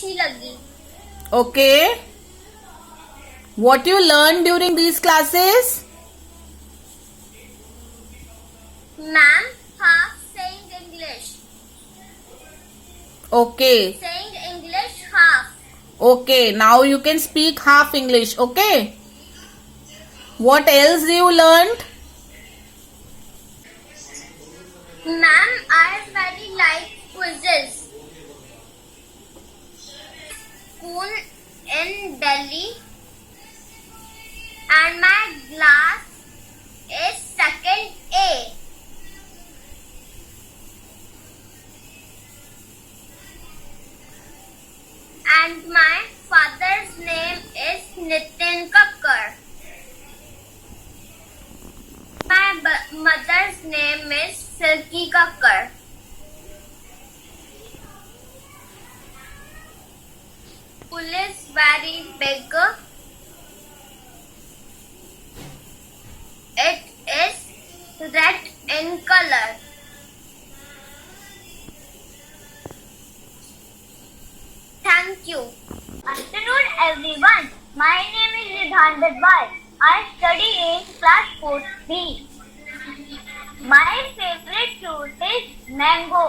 अच्छी लगी. Okay. What you learned during these classes? Ma'am, half saying English. Okay. Saying English half. Okay. Now you can speak half English. Okay. What else you learned? Ma'am, I very like quizzes. School in Delhi and my class is second A. And my father's name is Nitin Kakkar. My mother's name is Silky Kakkar. School is very big. It is red in color. Thank you. Afternoon everyone. My name is Ridhan Dadwal. I study in class 4B. My favorite fruit is mango.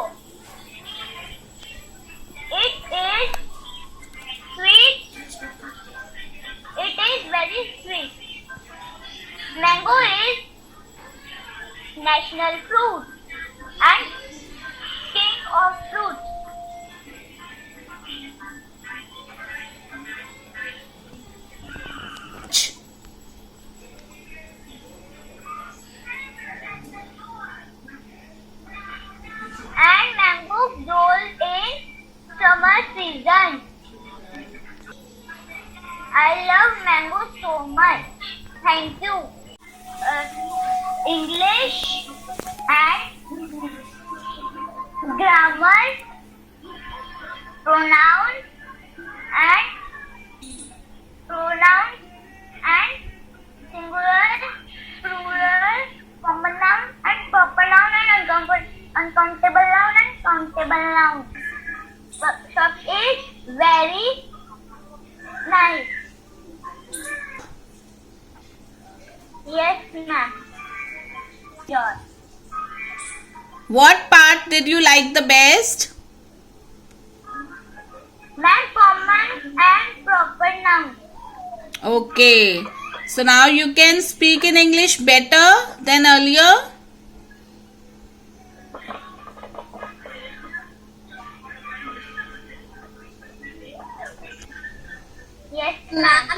It is sweet. It is very sweet. Mango is national fruit and king of fruits. And mango grows in summer season. I love mango so much. Thank you. English and grammar, pronouns and singular, plural, common noun and proper noun and uncountable noun and countable noun. Sub is very nice. Yes, ma'am. Sure. What part did you like the best? Ma'am, common and proper noun. Okay. So now you can speak in English better than earlier. Yes, ma'am.